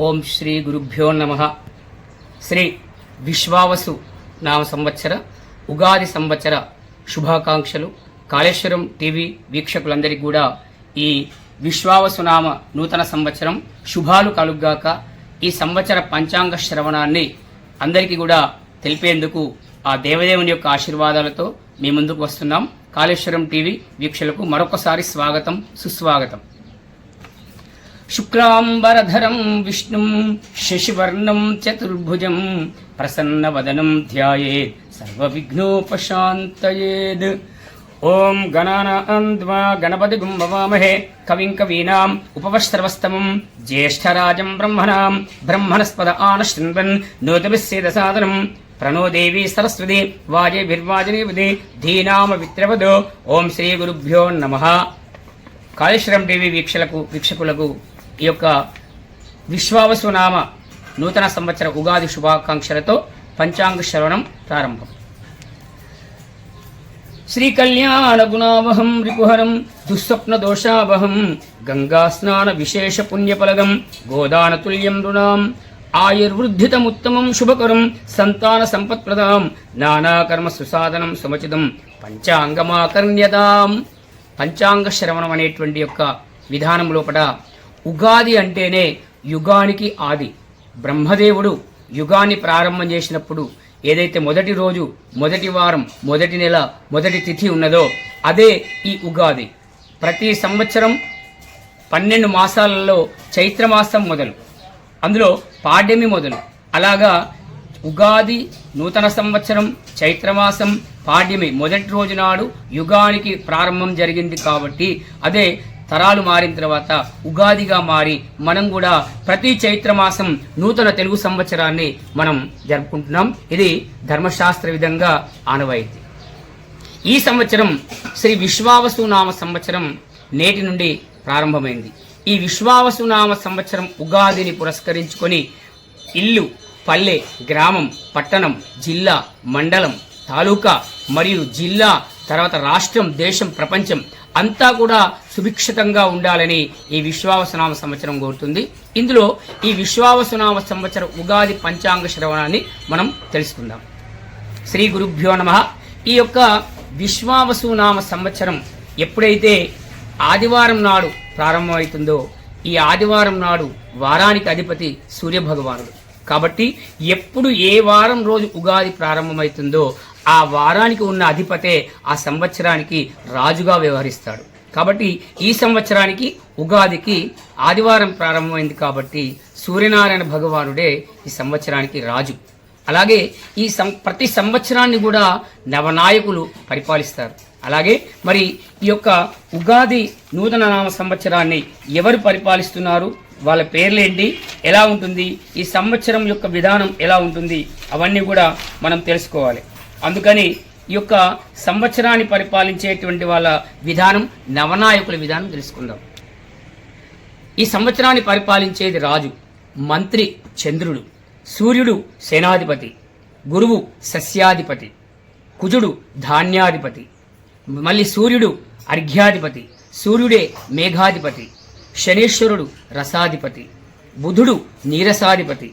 ఓం శ్రీ గురుభ్యో నమః. శ్రీ విశ్వావసు నామ సంవత్సర ఉగాది సంవత్సర శుభాకాంక్షలు. కాళేశ్వరం టీవీ వీక్షకులందరికీ కూడా ఈ విశ్వావసు నామ నూతన సంవత్సరం శుభాలు కలుగ్గాక. ఈ సంవత్సర పంచాంగ శ్రవణాన్ని అందరికీ కూడా తెలిపేందుకు ఆ దేవదేవుని యొక్క ఆశీర్వాదాలతో మీ ముందుకు వస్తున్నాం. కాళేశ్వరం టీవీ వీక్షకులకు మరొకసారి స్వాగతం, సుస్వాగతం. శుక్లాంబరధరం విష్ణుం శశివర్ణం చతుర్భుజం ప్రసన్నవదనం ధ్యాయేత్ సర్వవిఘ్నోపశాంతయేద్. ఓం గణానాం త్వా గణపతిగుం భవామహే కవిం కవీనాం ఉపవస్త్రవస్తమం జ్యేష్ఠరాజం బ్రహ్మణస్పద ఆనశృణ్వన్ నోతభిస్సేదసాదనం ప్రణో దేవీ సరస్వతి వాజేభిర్వాజనేపదే ధీనామ విత్రవదో. ఓం శ్రీ గురుభ్యో నమః. కాళేశ్వరం టీవీ వీక్షకులకు ఈ యొక్క విశ్వావసునామ నూతన సంవత్సర ఉగాది శుభాకాంక్షలతో పంచాంగ శ్రవణం ప్రారంభం. శ్రీ కళ్యాణ గుణావహం రిపుహరం దుస్వప్న దోషావహం గంగా స్నాన విశేష పుణ్యఫలగం గోదాన తుల్యం రుణాం ఆయుర్వృద్ధితముత్తమం శుభకరం సంతాన సంపత్ప్రదాం నానాకర్మ సుసాధనం సుమచితం పంచాంగమాకర్ణ్యతాం. పంచాంగ శ్రవణం అనేటువంటి యొక్క విధానం లోపల ఉగాది అంటేనే యుగానికి ఆది. బ్రహ్మదేవుడు యుగాన్ని ప్రారంభం చేసినప్పుడు ఏదైతే మొదటి రోజు, మొదటి వారం, మొదటి నెల, మొదటి తిథి ఉన్నదో అదే ఈ ఉగాది. ప్రతి సంవత్సరం 12 మాసాలలో చైత్రమాసం మొదలు, అందులో పాడ్యమి మొదలు. అలాగా ఉగాది, నూతన సంవత్సరం, చైత్రమాసం, పాడ్యమి మొదటి రోజు నాడు యుగానికి ప్రారంభం జరిగింది. కాబట్టి అదే తరాలు మారిన తర్వాత ఉగాదిగా మారి మనం కూడా ప్రతి చైత్రమాసం నూతన తెలుగు సంవత్సరాన్ని మనం జరుపుకుంటున్నాం. ఇది ధర్మశాస్త్ర విధంగా ఆనవాయితీ. ఈ సంవత్సరం శ్రీ విశ్వావసు నామ సంవత్సరం నేటి నుండి ప్రారంభమైంది. ఈ విశ్వావసు నామ సంవత్సరం ఉగాదిని పురస్కరించుకొని ఇల్లు, పల్లె, గ్రామం, పట్టణం, జిల్లా, మండలం, తాలూకా మరియు జిల్లా, తర్వాత రాష్ట్రం, దేశం, ప్రపంచం అంతా కూడా సుభిక్షితంగా ఉండాలని ఈ విశ్వావసునామ సంవత్సరం కోరుతుంది. ఇందులో ఈ విశ్వావసునామ సంవత్సరం ఉగాది పంచాంగ శ్రవణాన్ని మనం తెలుసుకుందాం. శ్రీ గురుభ్యో నమః. ఈ యొక్క విశ్వావసునామ సంవత్సరం ఎప్పుడైతే ఆదివారం నాడు ప్రారంభమవుతుందో ఈ ఆదివారం నాడు వారానికి అధిపతి సూర్యభగవానుడు. కాబట్టి ఎప్పుడు ఏ వారం రోజు ఉగాది ప్రారంభమవుతుందో ఆ వారానికి ఉన్న అధిపతే ఆ సంవత్సరానికి రాజుగా వ్యవహరిస్తాడు. కాబట్టి ఈ సంవత్సరానికి ఉగాదికి ఆదివారం ప్రారంభమైంది కాబట్టి సూర్యనారాయణ భగవానుడే ఈ సంవత్సరానికి రాజు. అలాగే ఈ ప్రతి సంవత్సరాన్ని కూడా నవనాయకులు పరిపాలిస్తారు. అలాగే మరి ఈ యొక్క ఉగాది నూతన నామ సంవత్సరాన్ని ఎవరు పరిపాలిస్తున్నారు, వాళ్ళ పేర్లేంటి, ఎలా ఉంటుంది, ఈ సంవత్సరం యొక్క విధానం ఎలా ఉంటుంది, అవన్నీ కూడా మనం తెలుసుకోవాలి. అందుకని ఈ యొక్క సంవత్సరాన్ని పరిపాలించేటువంటి వాళ్ళ విధానం, నవనాయకుల విధానం తెలుసుకుందాం. ఈ సంవత్సరాన్ని పరిపాలించేది రాజు, మంత్రి చంద్రుడు, సూర్యుడు సేనాధిపతి, గురువు సస్యాధిపతి, కుజుడు ధాన్యాధిపతి, మళ్ళీ సూర్యుడు అర్ఘ్యాధిపతి, సూర్యుడే మేఘాధిపతి, శనీశ్వరుడు రసాధిపతి, బుధుడు నీరసాధిపతి.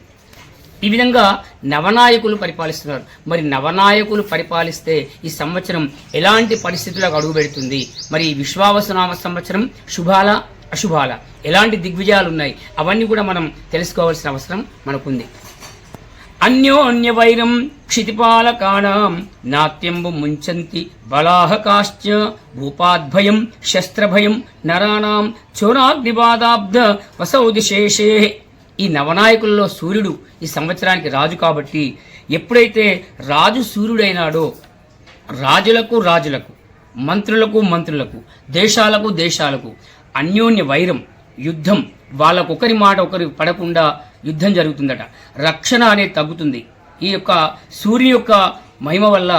ఈ విధంగా నవనాయకులు పరిపాలిస్తున్నారు. మరి నవనాయకులు పరిపాలిస్తే ఈ సంవత్సరం ఎలాంటి పరిస్థితులకు అడుగు పెడుతుంది, మరి విశ్వావసునామ సంవత్సరం శుభాల అశుభాల, ఎలాంటి దిగ్విజయాలు ఉన్నాయి, అవన్నీ కూడా మనం తెలుసుకోవాల్సిన అవసరం మనకుంది. అన్యోన్య వైరం క్షితిపాలకానాం నాట్యంబు ముంచంతి బలాహకాశ్చ భూపాద్భయం శస్త్రభయం నరాణాం చోరాగ్నిబాదాబ్ద వసౌదిశేషే. ఈ నవనాయకుల్లో సూర్యుడు ఈ సంవత్సరానికి రాజు. కాబట్టి ఎప్పుడైతే రాజు సూర్యుడైనాడో రాజులకు రాజులకు, మంత్రులకు మంత్రులకు, దేశాలకు దేశాలకు అన్యోన్య వైరం, యుద్ధం, వాళ్ళకొకరి మాట ఒకరి పడకుండా యుద్ధం జరుగుతుందట. రక్షణ అనేది తగ్గుతుంది. ఈ యొక్క సూర్యుని యొక్క మహిమ వల్ల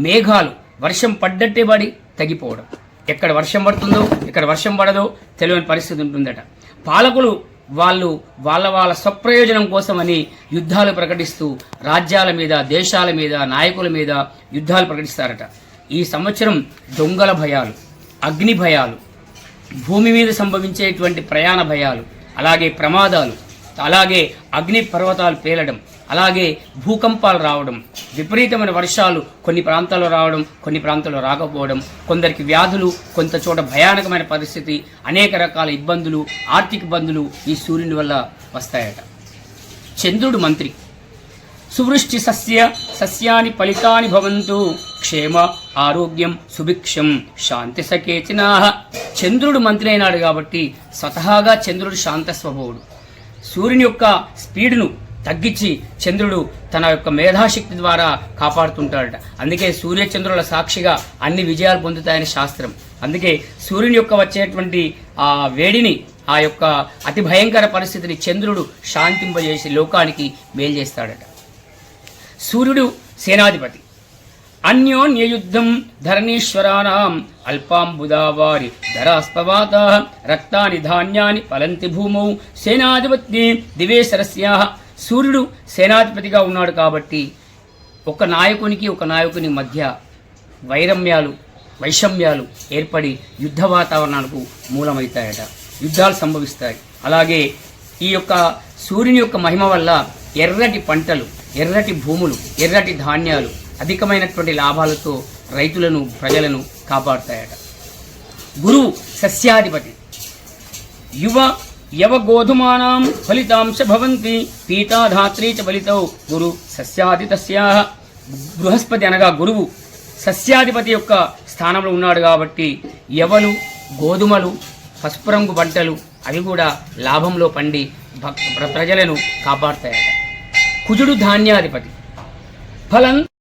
మేఘాలు వర్షం పడ్డట్టే పడి తగ్గిపోవడం, ఎక్కడ వర్షం పడుతుందో ఎక్కడ వర్షం పడదో తెలియని పరిస్థితి ఉంటుందట. పాలకులు వాళ్ళు వాళ్ళ స్వప్రయోజనం కోసమని యుద్ధాలు ప్రకటిస్తూ రాజ్యాల మీద, దేశాల మీద, నాయకుల మీద యుద్ధాలు ప్రకటిస్తారట. ఈ సంవత్సరం దొంగల భయాలు, అగ్ని భయాలు, భూమి మీద సంభవించేటువంటి ప్రయాణ భయాలు, అలాగే ప్రమాదాలు, అలాగే అగ్ని పర్వతాలు పేలడం, అలాగే భూకంపాలు రావడం, విపరీతమైన వర్షాలు కొన్ని ప్రాంతాల్లో రావడం, కొన్ని ప్రాంతాల్లో రాకపోవడం, కొందరికి వ్యాధులు, కొంత చోట భయానకమైన పరిస్థితి, అనేక రకాల ఇబ్బందులు, ఆర్థిక ఇబ్బందులు ఈ సూర్యుని వల్ల వస్తాయట. చంద్రుడు మంత్రి. సువృష్టి సస్యాని ఫలితాని భవంతు, క్షేమ ఆరోగ్యం సుభిక్షం శాంతి సకేచనా. చంద్రుడు మంత్రి అయినాడు కాబట్టి స్వతహాగా చంద్రుడు శాంత స్వభావుడు. సూర్యుని యొక్క స్పీడ్ను తగ్గించి చంద్రుడు తన యొక్క మేధాశక్తి ద్వారా కాపాడుతుంటాడట. అందుకే సూర్యచంద్రుల సాక్షిగా అన్ని విజయాలు పొందుతాయని శాస్త్రం. అందుకే సూర్యుని యొక్క వచ్చేటువంటి ఆ వేడిని, ఆ యొక్క అతి భయంకర పరిస్థితిని చంద్రుడు శాంతింపజేసి లోకానికి మేలు చేస్తాడట. సూర్యుడు సేనాధిపతి. అన్యోన్యయుద్ధం ధరణీశ్వరాణం అల్పాంబుదావారి ధరాస్పవాత రక్తాని ధాన్యాని ఫలంతి భూమౌ సేనాధిపతి దివేశరస్యా. సూర్యుడు సేనాధిపతిగా ఉన్నాడు కాబట్టి ఒక నాయకుని మధ్య వైషమ్యాలు ఏర్పడి యుద్ధ వాతావరణాలకు మూలమవుతాయట. యుద్ధాలు సంభవిస్తాయి. అలాగే ఈ యొక్క సూర్యుని యొక్క మహిమ వల్ల ఎర్రటి పంటలు, ఎర్రటి భూములు, ఎర్రటి ధాన్యాలు అధికమైనటువంటి లాభాలతో రైతులను, ప్రజలను కాపాడుతాయట. గురువు సస్యాధిపతి. యవ గోధుమానాం ఫలితాంశ భవంతి పీతాధాత్రీ చ ఫలితౌ గురు సస్యాది తస్యాః. బృహస్పతి అనగా గురువు సస్యాధిపతి యొక్క స్థానంలో ఉన్నాడు కాబట్టి యవలు, గోధుమలు, పసుపు రంగు పంటలు అవి కూడా లాభంలో పండి ప్రజలను కాపాడుతాయట. కుజుడు ధాన్యాధిపతి. ఫలం